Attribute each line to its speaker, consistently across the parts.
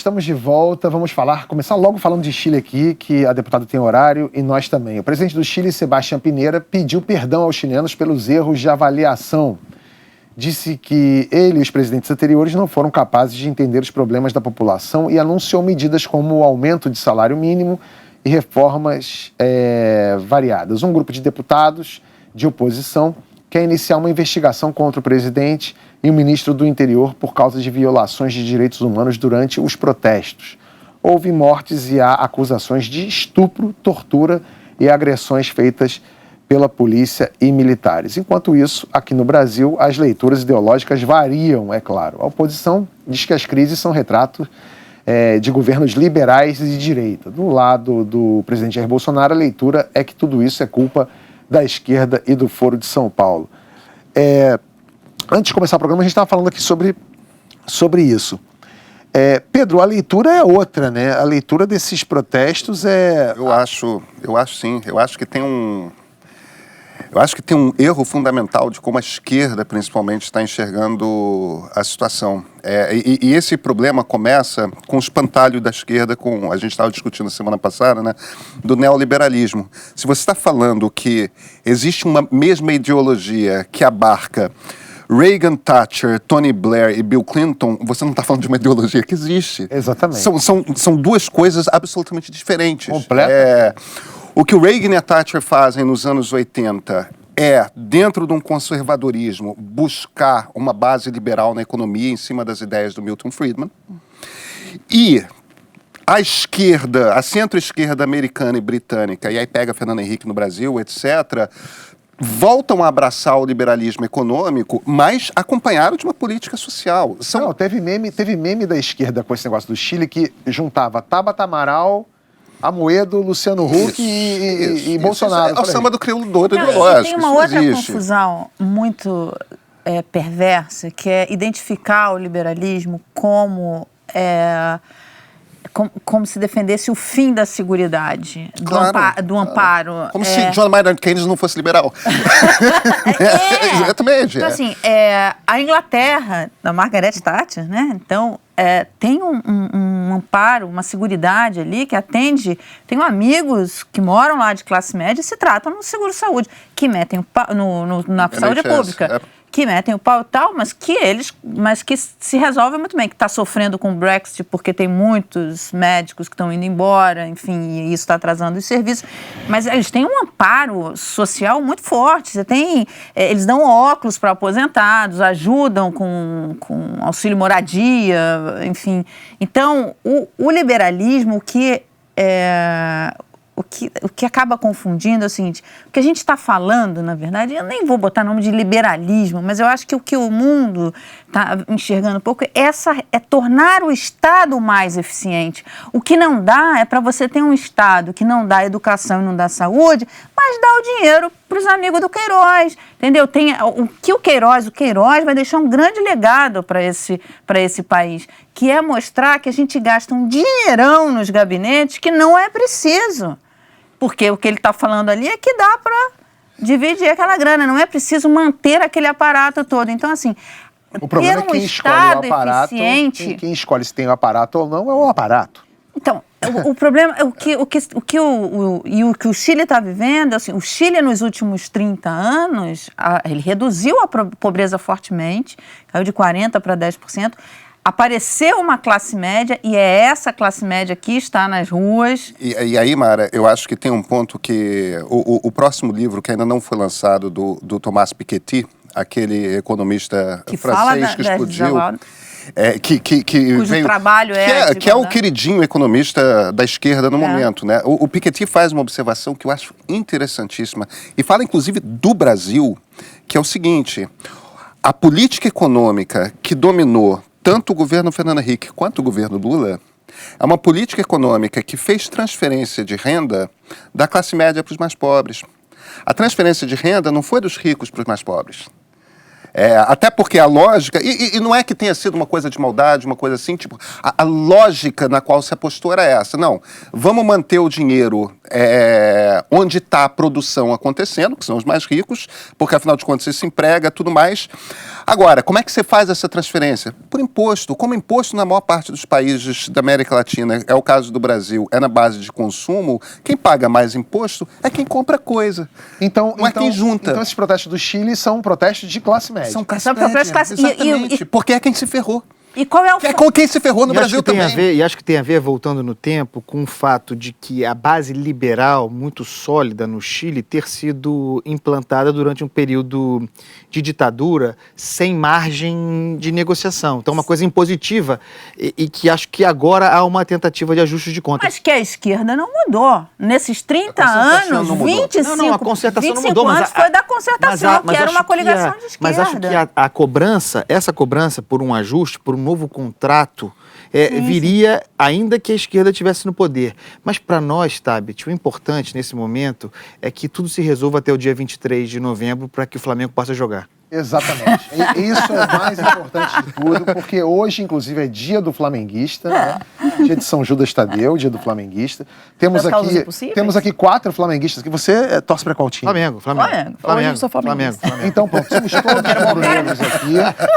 Speaker 1: estamos de volta. Vamos começar logo falando de Chile aqui, que a deputada tem horário e nós também. O presidente do Chile, Sebastián Piñera, pediu perdão aos chilenos pelos erros de avaliação. Disse que ele e os presidentes anteriores não foram capazes de entender os problemas da população e anunciou medidas como o aumento de salário mínimo e reformas variadas. Um grupo de deputados de oposição quer iniciar uma investigação contra o presidente e o ministro do Interior por causa de violações de direitos humanos durante os protestos. Houve mortes e há acusações de estupro, tortura e agressões feitas pela polícia e militares. Enquanto isso, aqui no Brasil, as leituras ideológicas variam, é claro. A oposição diz que as crises são retratos de governos liberais e de direita. Do lado do presidente Jair Bolsonaro, a leitura é que tudo isso é culpa da esquerda e do Foro de São Paulo. Antes de começar o programa, a gente estava falando aqui sobre isso. Pedro, a leitura é outra, né? A leitura desses protestos é...
Speaker 2: Eu acho sim. Eu acho que tem um erro fundamental de como a esquerda, principalmente, está enxergando a situação. E esse problema começa com o espantalho da esquerda, a gente estava discutindo semana passada, né, do neoliberalismo. Se você está falando que existe uma mesma ideologia que abarca Reagan, Thatcher, Tony Blair e Bill Clinton, você não está falando de uma ideologia que existe.
Speaker 1: Exatamente.
Speaker 2: São duas coisas absolutamente diferentes.
Speaker 1: Completa.
Speaker 2: O que o Reagan e a Thatcher fazem nos anos 80 dentro de um conservadorismo, buscar uma base liberal na economia em cima das ideias do Milton Friedman. E a esquerda, a centro-esquerda americana e britânica, e aí pega Fernando Henrique no Brasil, etc., voltam a abraçar o liberalismo econômico, mas acompanharam de uma política social.
Speaker 1: Não, teve meme da esquerda com esse negócio do Chile que juntava Tabata Amaral, Amoedo, Luciano Huck e Bolsonaro.
Speaker 2: É o samba do crioulo doido
Speaker 3: Não,
Speaker 2: ideológico.
Speaker 3: Tem uma outra confusão muito perversa, que é identificar o liberalismo como se defendesse o fim da seguridade,
Speaker 2: claro,
Speaker 3: do amparo.
Speaker 2: Como se John Maynard Keynes não fosse liberal. Exatamente.
Speaker 3: Então, assim, a Inglaterra, da Margaret Thatcher, né? Então, tem um amparo, uma seguridade ali que atende... Tenho amigos que moram lá de classe média e se tratam no seguro-saúde, que metem o pau na saúde pública. Que metem o pau e tal, mas que se resolve muito bem, que está sofrendo com o Brexit porque tem muitos médicos que estão indo embora, enfim, e isso está atrasando os serviços. Mas eles têm um amparo social muito forte. Eles dão óculos para aposentados, ajudam com auxílio moradia, enfim. Então, o liberalismo, o que acaba confundindo é o seguinte: o que a gente está falando, na verdade, eu nem vou botar nome de liberalismo, mas eu acho que o que o mundo está enxergando um pouco é tornar o Estado mais eficiente. O que não dá é para você ter um Estado que não dá educação e não dá saúde, mas dá o dinheiro para os amigos do Queiroz, entendeu? O Queiroz vai deixar um grande legado para esse país, que é mostrar que a gente gasta um dinheirão nos gabinetes que não é preciso. Porque o que ele está falando ali é que dá para dividir aquela grana, não é preciso manter aquele aparato todo. Então, assim,
Speaker 1: o problema é quem escolhe o aparato, quem escolhe se tem o aparato ou não é o aparato.
Speaker 3: Então, o problema, o que o Chile está vivendo, assim, o Chile nos últimos 30 anos, ele reduziu a pobreza fortemente, caiu de 40% para 10%, apareceu uma classe média e é essa classe média que está nas ruas.
Speaker 2: E aí, Mara, eu acho que tem um ponto que o próximo livro que ainda não foi lançado do Thomas Piketty, aquele economista francês que explodiu,
Speaker 3: cujo trabalho
Speaker 2: que é o queridinho economista da esquerda no momento, né? O Piketty faz uma observação que eu acho interessantíssima e fala inclusive do Brasil, que é o seguinte: a política econômica que dominou tanto o governo Fernando Henrique quanto o governo Lula é uma política econômica que fez transferência de renda da classe média para os mais pobres. A transferência de renda não foi dos ricos para os mais pobres. Até porque a lógica, e não é que tenha sido uma coisa de maldade, uma coisa assim, tipo, a lógica na qual se apostou era essa. Não, vamos manter o dinheiro onde está a produção acontecendo, que são os mais ricos, porque afinal de contas você se emprega, tudo mais. Agora, como é que você faz essa transferência? Por imposto. Como imposto na maior parte dos países da América Latina, é o caso do Brasil, é na base de consumo, quem paga mais imposto é quem compra coisa.
Speaker 1: Então,
Speaker 2: não é quem junta.
Speaker 1: Então esses protestos do Chile são protestos de classe média.
Speaker 2: São protestos classe média, exatamente, porque é quem se ferrou.
Speaker 3: E qual é o
Speaker 2: quem se ferrou no Brasil também.
Speaker 4: E acho que tem a ver, voltando no tempo, com o fato de que a base liberal muito sólida no Chile ter sido implantada durante um período de ditadura sem margem de negociação. Então, uma coisa impositiva e que acho que agora há uma tentativa de ajuste de contas.
Speaker 3: Mas que a esquerda não mudou. Nesses 30 anos, 25,
Speaker 4: não, a concertação não mudou,
Speaker 3: anos foi da concertação, que era uma coligação de esquerda.
Speaker 4: Mas acho que a cobrança, essa cobrança por um ajuste, por um novo contrato, viria ainda que a esquerda estivesse no poder. Mas para nós, Tabet, o importante nesse momento é que tudo se resolva até o dia 23 de novembro para que o Flamengo possa jogar.
Speaker 1: Exatamente. E isso é o mais importante de tudo, porque hoje, inclusive, é dia do flamenguista, né? Dia de São Judas Tadeu, dia do flamenguista. Temos aqui 4 flamenguistas. Que você torce para qual time?
Speaker 4: Flamengo.
Speaker 3: Hoje eu sou flamenguista.
Speaker 1: Então, pronto, somos todos rubro-negros aqui.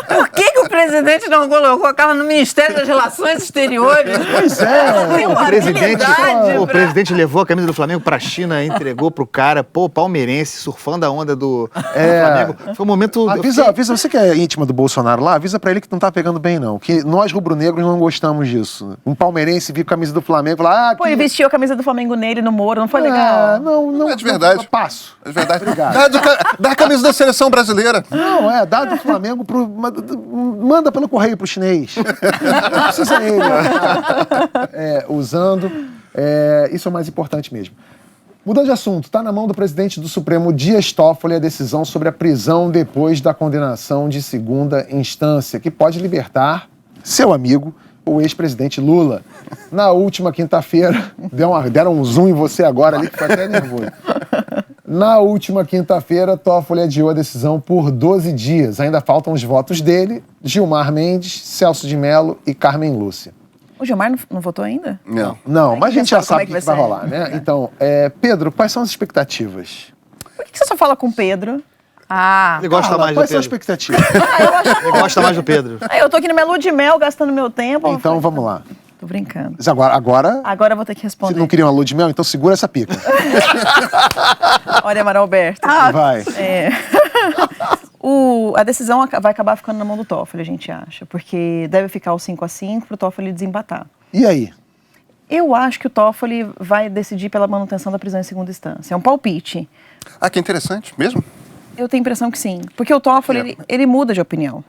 Speaker 3: Por que o presidente não colocou a Carla no Ministério das Relações Exteriores?
Speaker 1: Pois é.
Speaker 4: O presidente levou a camisa do Flamengo para a China, entregou pro cara, palmeirense, surfando a onda do Flamengo. Foi um momento...
Speaker 1: Avisa, você que é íntima do Bolsonaro lá, avisa pra ele que não tá pegando bem, não. Que nós, rubro-negros, não gostamos disso. Um palmeirense vir com a camisa do Flamengo e falar...
Speaker 5: Ele vestiu a camisa do Flamengo nele no Moro, não foi legal?
Speaker 1: Não.
Speaker 2: É de verdade.
Speaker 1: Não, passo.
Speaker 2: É de verdade.
Speaker 1: Obrigado.
Speaker 2: Dá a camisa da seleção brasileira.
Speaker 1: Não, dá do Flamengo manda pelo correio pro chinês. Não precisa ele. Usando. Isso é o mais importante mesmo. Mudando de assunto, está na mão do presidente do Supremo, Dias Toffoli, a decisão sobre a prisão depois da condenação de segunda instância, que pode libertar seu amigo, o ex-presidente Lula. Na última quinta-feira, deram um zoom em você agora ali, que foi até nervoso. Na última quinta-feira, Toffoli adiou a decisão por 12 dias. Ainda faltam os votos dele, Gilmar Mendes, Celso de Mello e Carmen Lúcia.
Speaker 5: O Gilmar não votou ainda?
Speaker 1: Não, mas a gente já sabe o que vai rolar, né? Então, Pedro, quais são as expectativas?
Speaker 5: Por que você só fala com o Pedro?
Speaker 4: Ele gosta mais do Pedro.
Speaker 1: Quais são as expectativas?
Speaker 4: Ele gosta mais do Pedro.
Speaker 5: Eu tô aqui na minha lua de mel, gastando meu tempo.
Speaker 1: Então, vamos lá.
Speaker 5: Tô brincando.
Speaker 1: Mas agora
Speaker 5: eu vou ter que responder.
Speaker 1: Você não queria uma lua de mel? Então segura essa pica.
Speaker 5: Olha, Amaral Alberto.
Speaker 1: Vai.
Speaker 5: A decisão vai acabar ficando na mão do Toffoli, a gente acha. Porque deve ficar o 5-5 pro Toffoli desempatar.
Speaker 1: E aí?
Speaker 5: Eu acho que o Toffoli vai decidir pela manutenção da prisão em segunda instância. É um palpite.
Speaker 2: Que interessante, mesmo?
Speaker 5: Eu tenho a impressão que sim. Porque o Toffoli, ele muda de opinião.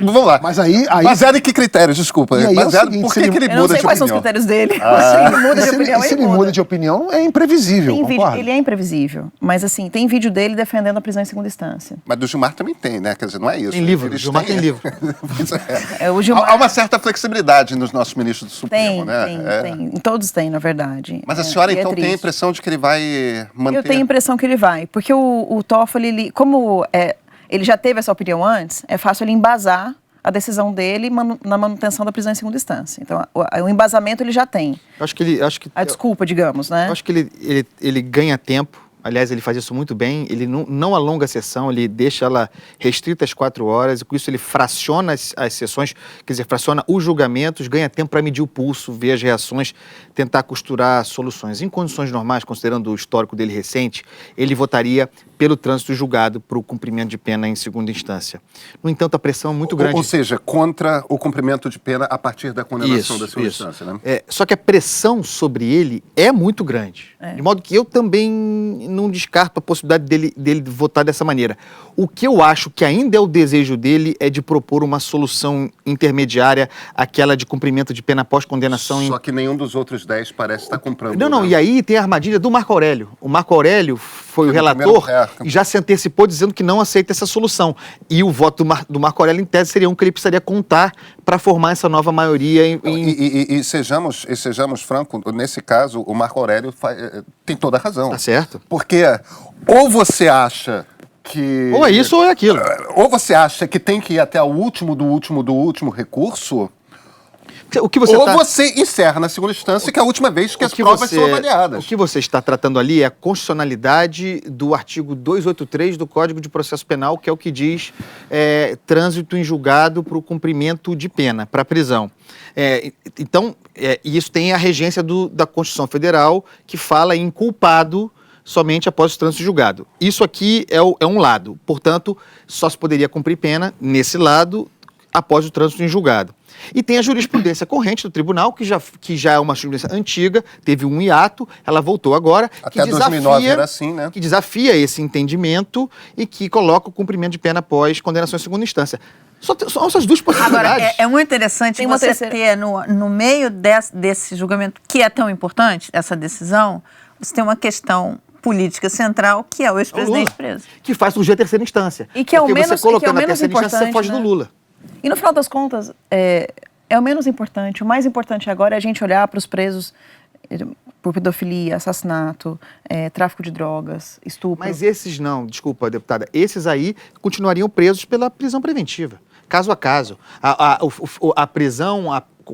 Speaker 2: Vamos lá.
Speaker 1: Mas aí...
Speaker 2: Baseado em que critérios? Desculpa.
Speaker 1: E aí
Speaker 2: baseado
Speaker 1: seguinte,
Speaker 2: por que ele muda de opinião?
Speaker 5: Eu não sei quais são os critérios dele.
Speaker 1: Se ele muda de opinião, é imprevisível, concorda?
Speaker 5: Ele é imprevisível. Mas assim, tem vídeo dele defendendo a prisão em segunda instância.
Speaker 2: Mas do Gilmar também tem, né? Quer dizer, não é isso.
Speaker 4: Tem livro. O Gilmar tem livro.
Speaker 5: O Gilmar...
Speaker 2: Há uma certa flexibilidade nos nossos ministros do Supremo, né?
Speaker 5: Tem. Todos têm, na verdade.
Speaker 2: Mas a senhora, então, tem a impressão de que ele vai manter...
Speaker 5: Eu tenho a impressão que ele vai. Porque o Toffoli, ele já teve essa opinião antes, é fácil ele embasar a decisão dele na manutenção da prisão em segunda instância. Então, o embasamento ele já tem. A desculpa, digamos, né?
Speaker 4: Eu acho que ele ganha tempo. Aliás, ele faz isso muito bem. Ele não alonga a sessão, ele deixa ela restrita às 4 horas. E com isso ele fraciona as sessões, quer dizer, fraciona os julgamentos, ganha tempo para medir o pulso, ver as reações, tentar costurar soluções. Em condições normais, considerando o histórico dele recente, ele votaria pelo trânsito julgado para o cumprimento de pena em segunda instância. No entanto, a pressão é muito grande.
Speaker 2: Ou seja, contra o cumprimento de pena a partir da condenação da segunda instância, né?
Speaker 4: Só que a pressão sobre ele é muito grande. De modo que eu também não descarto a possibilidade dele votar dessa maneira. O que eu acho que ainda é o desejo dele é de propor uma solução intermediária, aquela de cumprimento de pena após condenação.
Speaker 2: Só que nenhum dos outros 10 parece estar comprando.
Speaker 4: Não, e aí tem a armadilha do Marco Aurélio. O Marco Aurélio foi o relator e já se antecipou dizendo que não aceita essa solução. E o voto do Marco Aurélio, em tese, seria um que ele precisaria contar para formar essa nova maioria.
Speaker 2: E sejamos francos, nesse caso, o Marco Aurélio tem toda a razão.
Speaker 4: Tá certo.
Speaker 2: Porque ou você acha que...
Speaker 4: Ou é isso ou é aquilo.
Speaker 2: Ou você acha que tem que ir até o último do último recurso...
Speaker 4: O que você
Speaker 2: Ou
Speaker 4: tá...
Speaker 2: você encerra na segunda instância, que é a última vez que as provas são avaliadas.
Speaker 4: O que você está tratando ali é a constitucionalidade do artigo 283 do Código de Processo Penal, que é o que diz trânsito em julgado para o cumprimento de pena, para prisão. Então, isso tem a regência da Constituição Federal, que fala em culpado somente após o trânsito em julgado. Isso aqui é um lado. Portanto, só se poderia cumprir pena nesse lado após o trânsito em julgado. E tem a jurisprudência corrente do tribunal, que já é uma jurisprudência antiga, teve um hiato, ela voltou agora.
Speaker 2: Até 2009 era assim, né?
Speaker 4: Que desafia esse entendimento e que coloca o cumprimento de pena após condenação em segunda instância. São essas duas possibilidades.
Speaker 3: Agora, é muito interessante você ter no meio desse julgamento, que é tão importante, essa decisão, você tem uma questão política central, que é o ex-presidente preso.
Speaker 4: Que faz surgir a terceira instância.
Speaker 5: E que é o menos,
Speaker 4: você colocando a terceira
Speaker 5: importante,
Speaker 4: instância, você foge do Lula.
Speaker 5: E no final das contas, é o menos importante. O mais importante agora é a gente olhar para os presos por pedofilia, assassinato, tráfico de drogas, estupro.
Speaker 4: Mas esses não, desculpa, deputada, esses aí continuariam presos pela prisão preventiva, caso a caso. A prisão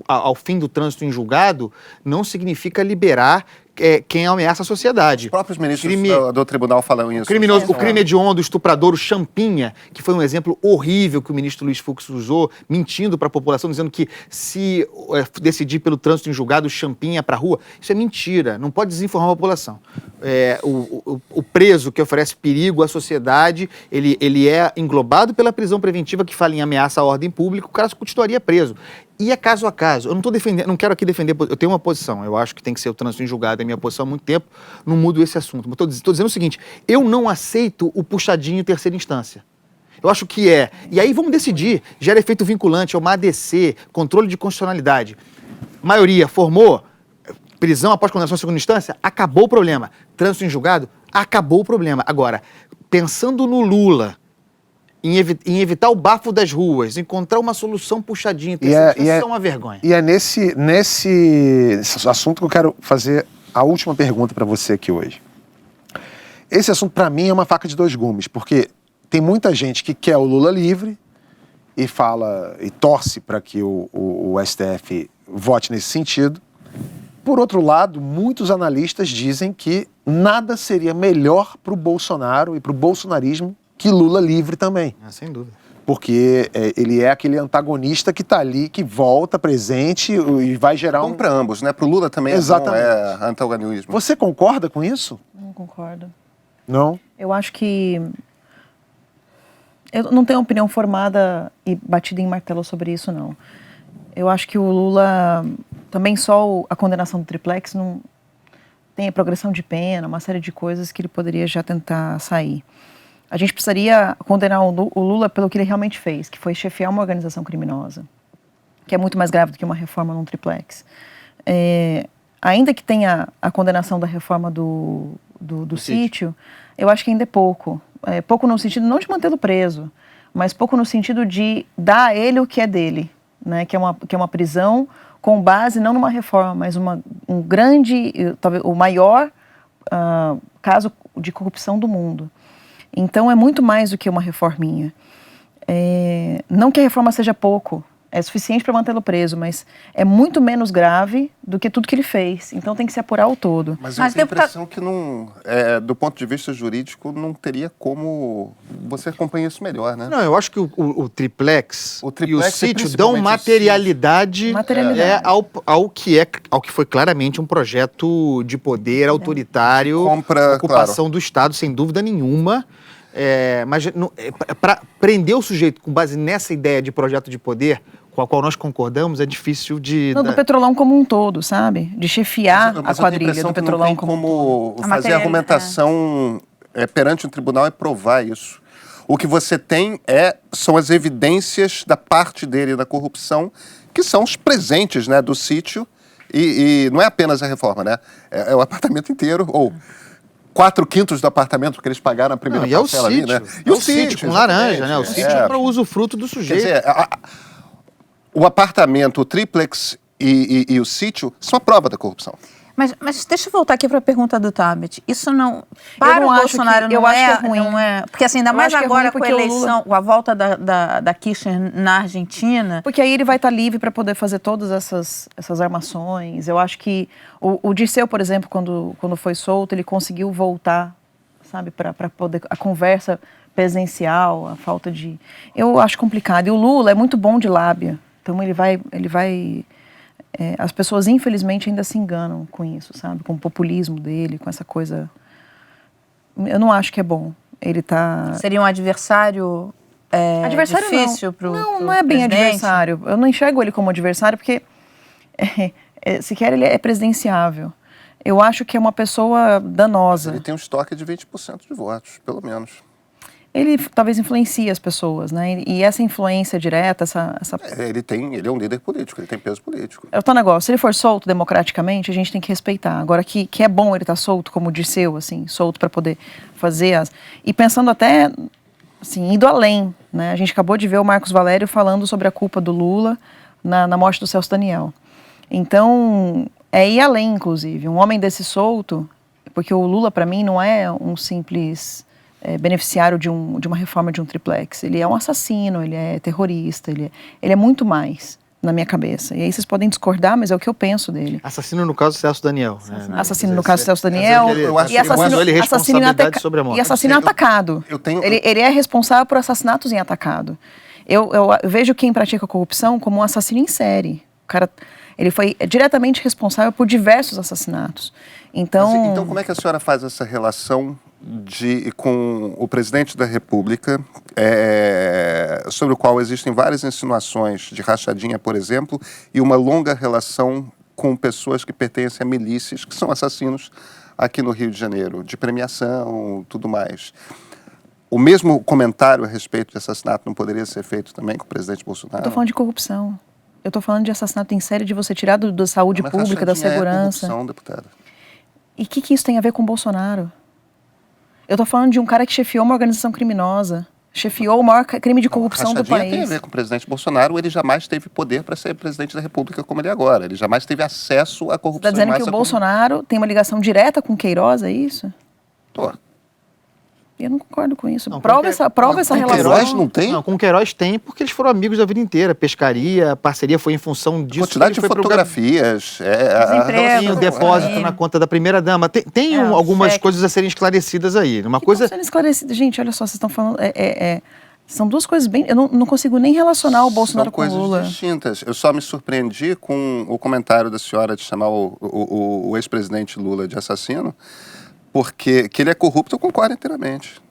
Speaker 4: ao fim do trânsito em julgado não significa liberar quem ameaça a sociedade.
Speaker 2: Os próprios ministros do tribunal falam isso.
Speaker 4: O crime hediondo, o estuprador, o Champinha, que foi um exemplo horrível que o ministro Luiz Fux usou, mentindo para a população, dizendo que se decidir pelo trânsito em julgado, o Champinha para a rua. Isso é mentira, não pode desinformar a população. O preso que oferece perigo à sociedade, ele é englobado pela prisão preventiva que fala em ameaça à ordem pública, o cara continuaria preso. E é caso a caso. Eu não estou defendendo, não quero aqui defender, eu tenho uma posição, eu acho que tem que ser o trânsito em julgado, é a minha posição há muito tempo, não mudo esse assunto. Mas estou dizendo o seguinte, eu não aceito o puxadinho em terceira instância. Eu acho que e aí vamos decidir, gera efeito vinculante, é uma ADC, controle de constitucionalidade. Maioria formou, prisão após condenação em segunda instância, acabou o problema. Trânsito em julgado, acabou o problema. Agora, pensando no Lula, em evitar o bafo das ruas, encontrar uma solução puxadinha, isso é uma vergonha.
Speaker 1: E é nesse assunto que eu quero fazer a última pergunta para você aqui hoje. Esse assunto, para mim, é uma faca de dois gumes, porque tem muita gente que quer o Lula livre e fala e torce para que o STF vote nesse sentido. Por outro lado, muitos analistas dizem que nada seria melhor para o Bolsonaro e para o bolsonarismo que Lula livre também.
Speaker 4: Sem dúvida.
Speaker 1: Porque ele é aquele antagonista que está ali, que volta presente e vai gerar
Speaker 2: Bom para ambos, né? Para o Lula também é antagonismo.
Speaker 1: Você concorda com isso?
Speaker 5: Não concordo.
Speaker 1: Não?
Speaker 5: Eu acho que... Eu não tenho opinião formada e batida em martelo sobre isso, não. Eu acho que o Lula... Também só a condenação do triplex não tem a progressão de pena, uma série de coisas que ele poderia já tentar sair. A gente precisaria condenar o Lula pelo que ele realmente fez, que foi chefiar uma organização criminosa, que é muito mais grave do que uma reforma num triplex. Ainda que tenha a condenação da reforma do sítio, eu acho que ainda é pouco. Pouco no sentido não de mantê-lo preso, mas pouco no sentido de dar a ele o que é dele, né? Que é uma prisão com base não numa reforma, mas um grande, talvez o maior caso de corrupção do mundo. Então, é muito mais do que uma reforminha. Não que a reforma seja pouco, é suficiente para mantê-lo preso, mas é muito menos grave do que tudo que ele fez. Então, tem que se apurar o todo.
Speaker 2: Mas eu tenho a impressão que, do ponto de vista jurídico, não teria como você acompanhar isso melhor, né?
Speaker 4: Não, eu acho que o triplex e o sítio dão materialidade ao que foi claramente um projeto de poder autoritário, ocupação do Estado, sem dúvida nenhuma. Mas para prender o sujeito com base nessa ideia de projeto de poder, com a qual nós concordamos, é difícil de...
Speaker 5: do Petrolão como um todo, sabe? De chefiar a quadrilha do Petrolão como um todo.
Speaker 2: Fazer argumentação perante um tribunal e provar isso. O que você tem são as evidências da parte dele da corrupção, que são os presentes, né, do sítio, e não é apenas a reforma, né? É o apartamento inteiro, ou 4/5 do apartamento que eles pagaram na primeira parcela ali, né?
Speaker 4: E o sítio com laranja, né? O sítio é para o usufruto do sujeito.
Speaker 2: Quer dizer, o apartamento, o triplex e o sítio são a prova da corrupção.
Speaker 3: Mas deixa eu voltar aqui para a pergunta do Tabet. Isso não... Para o Bolsonaro
Speaker 5: eu acho que é ruim.
Speaker 3: Não é... Porque assim, ainda mais agora com a eleição, com a volta da Kirchner na Argentina...
Speaker 5: Porque aí ele vai estar livre para poder fazer todas essas armações. Eu acho que o Dirceu, por exemplo, quando foi solto, ele conseguiu voltar, sabe, para poder... A conversa presencial, a falta de... Eu acho complicado. E o Lula é muito bom de lábia. Então ele vai as pessoas, infelizmente, ainda se enganam com isso, sabe? Com o populismo dele, com essa coisa... Eu não acho que é bom. Ele tá...
Speaker 3: Seria um adversário,
Speaker 5: adversário
Speaker 3: difícil para o
Speaker 5: não é bem adversário. Eu não enxergo ele como adversário porque, sequer ele é presidenciável. Eu acho que é uma pessoa danosa.
Speaker 2: Ele tem um estoque de 20% de votos, pelo menos.
Speaker 5: Ele talvez influencie as pessoas, né? E essa influência direta,
Speaker 2: Ele é um líder político, ele tem peso político.
Speaker 5: É o tal negócio, se ele for solto democraticamente, a gente tem que respeitar. Agora, que é bom ele estar solto, como o Dirceu, assim, solto para poder fazer as... E pensando até, assim, indo além, né? A gente acabou de ver o Marcos Valério falando sobre a culpa do Lula na morte do Celso Daniel. Então, é ir além, inclusive. Um homem desse solto, porque o Lula, para mim, não é um simples... beneficiário de uma reforma de um triplex. Ele é um assassino, ele é terrorista, ele é muito mais na minha cabeça. E aí vocês podem discordar, mas é o que eu penso dele.
Speaker 4: Assassino no caso do Celso Daniel.
Speaker 5: Assassino no caso do Celso Daniel e assassino em atacado. Ele é responsável por assassinatos em atacado. Eu vejo quem pratica corrupção como um assassino em série. O cara... Ele foi diretamente responsável por diversos assassinatos.
Speaker 2: Então, como é que a senhora faz essa relação com o presidente da República, sobre o qual existem várias insinuações de rachadinha, por exemplo, e uma longa relação com pessoas que pertencem a milícias, que são assassinos aqui no Rio de Janeiro, de premiação, tudo mais. O mesmo comentário a respeito de assassinato não poderia ser feito também com o presidente Bolsonaro?
Speaker 5: Eu estou falando de corrupção. Eu estou falando de assassinato em série, de você tirar da saúde pública, da segurança.
Speaker 2: É corrupção, deputada.
Speaker 5: E o que isso tem a ver com o Bolsonaro? Eu estou falando de um cara que chefiou uma organização criminosa, chefiou o maior crime de corrupção do país.
Speaker 2: Tem a ver com o presidente Bolsonaro. Ele jamais teve poder para ser presidente da República como ele é agora. Ele jamais teve acesso à corrupção.
Speaker 5: Você está dizendo que o Bolsonaro tem uma ligação direta com Queiroz, é isso?
Speaker 2: Tô.
Speaker 5: Eu não concordo com isso. Prova essa relação.
Speaker 2: Com Queiroz não tem?
Speaker 4: Não, com Queiroz tem, porque eles foram amigos da vida inteira. Pescaria, parceria foi em função disso.
Speaker 2: Quantidade de fotografias.
Speaker 4: Tem o depósito na conta da primeira-dama. Tem algumas coisas a serem esclarecidas aí. Uma coisa...
Speaker 5: Estão sendo esclarecidas. Gente, olha só, vocês estão falando... São duas coisas bem... Eu não consigo nem relacionar o Bolsonaro com o Lula.
Speaker 2: São coisas distintas. Eu só me surpreendi com o comentário da senhora de chamar o ex-presidente Lula de assassino, porque que ele é corrupto, eu concordo inteiramente.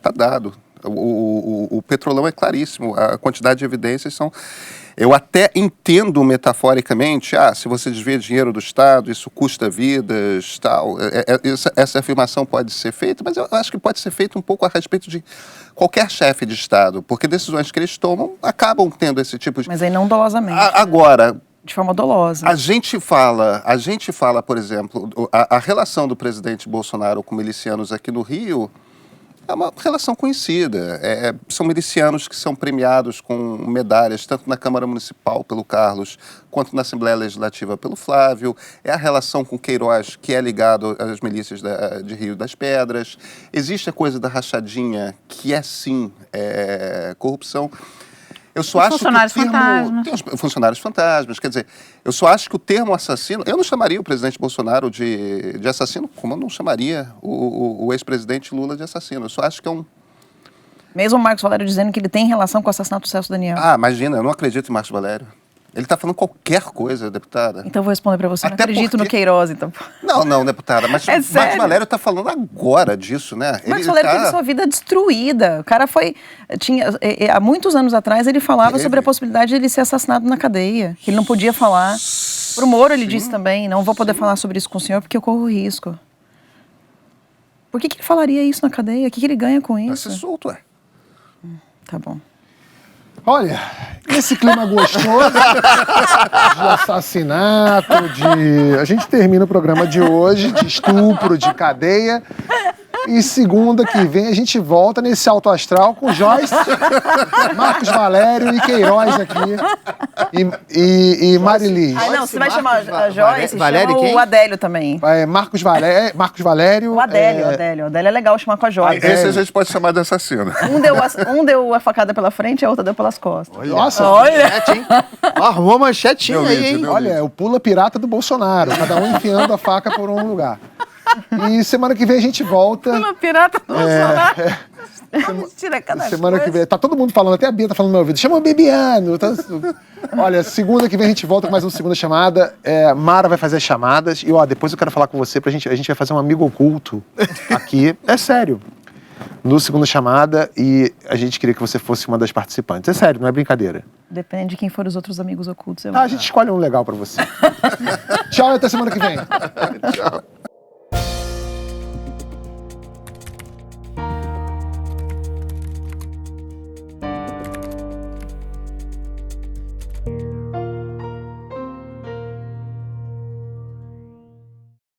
Speaker 2: Tá dado. O Petrolão é claríssimo. A quantidade de evidências são... Eu até entendo metaforicamente, se você desvia dinheiro do Estado, isso custa vidas, tal. Essa afirmação pode ser feita, mas eu acho que pode ser feita um pouco a respeito de qualquer chefe de Estado, porque decisões que eles tomam acabam tendo esse tipo de...
Speaker 5: Mas aí não dolosamente.
Speaker 2: Agora...
Speaker 5: De forma dolosa.
Speaker 2: A gente fala, por exemplo, a relação do presidente Bolsonaro com milicianos aqui no Rio é uma relação conhecida. São milicianos que são premiados com medalhas, tanto na Câmara Municipal pelo Carlos, quanto na Assembleia Legislativa pelo Flávio. É a relação com Queiroz, que é ligado às milícias de Rio das Pedras. Existe a coisa da rachadinha, que é sim corrupção. Eu só acho
Speaker 3: funcionários
Speaker 2: que o termo,
Speaker 3: fantasmas.
Speaker 2: tem os funcionários fantasmas, quer dizer, eu só acho que o termo assassino, eu não chamaria o presidente Bolsonaro de assassino, como eu não chamaria o ex-presidente Lula de assassino. Eu só acho que é um...
Speaker 5: Mesmo o Marcos Valério dizendo que ele tem relação com o assassinato do Celso Daniel.
Speaker 2: Imagina, eu não acredito em Marcos Valério. Ele está falando qualquer coisa, deputada.
Speaker 5: Então eu vou responder para você.
Speaker 2: Até
Speaker 5: não acredito no Queiroz, então.
Speaker 2: Não, deputada, mas
Speaker 5: É
Speaker 2: Marcos
Speaker 5: sério?
Speaker 2: Valério está falando agora disso, né?
Speaker 5: Marcos Valério teve sua vida destruída. O cara há muitos anos atrás ele falava sobre a possibilidade de ele ser assassinado na cadeia, que ele não podia falar. Pro Moro ele disse também, não vou poder falar sobre isso com o senhor porque eu corro risco. Por que ele falaria isso na cadeia? O que ele ganha com
Speaker 2: Vai
Speaker 5: isso?
Speaker 2: ser solto,
Speaker 5: Tá bom.
Speaker 1: Olha, esse clima gostoso de assassinato, a gente termina o programa de hoje de estupro, de cadeia. E segunda que vem a gente volta nesse alto astral com Joyce, Marcos Valério e Queiroz aqui. E Marili.
Speaker 5: Ah, não, você vai chamar
Speaker 4: Marcos
Speaker 5: a Joyce,
Speaker 4: Valério
Speaker 5: chama
Speaker 4: quem?
Speaker 5: o Adélio também.
Speaker 1: Marcos Valério.
Speaker 5: O Adélio, o Adélio é legal chamar com a Joyce.
Speaker 2: Esse a gente pode chamar de assassino.
Speaker 5: Um deu a facada pela frente, a outra deu pelas costas.
Speaker 1: Nossa,
Speaker 4: Manchete, hein? Arrumou a manchetinha
Speaker 2: Meu
Speaker 4: aí,
Speaker 2: vídeo,
Speaker 4: hein?
Speaker 2: meu
Speaker 1: olha, é o pula pirata do Bolsonaro. Cada um enfiando a faca por um lugar. E semana que vem a gente volta.
Speaker 3: Pela pirata do Bolsonaro. Mentira, cada
Speaker 1: Semana que
Speaker 3: coisa.
Speaker 1: vem. Tá todo mundo falando, até a Bia tá falando no meu ouvido. Chama o Bebiano. Olha, segunda que vem a gente volta com mais uma segunda chamada. Mara vai fazer as chamadas. E, ó, depois eu quero falar com você a gente vai fazer um amigo oculto aqui. É sério. No segunda chamada. E a gente queria que você fosse uma das participantes. É sério, não é brincadeira.
Speaker 5: Depende de quem for os outros amigos ocultos.
Speaker 1: A gente escolhe um legal pra você. Tchau e até semana que vem.
Speaker 2: Tchau.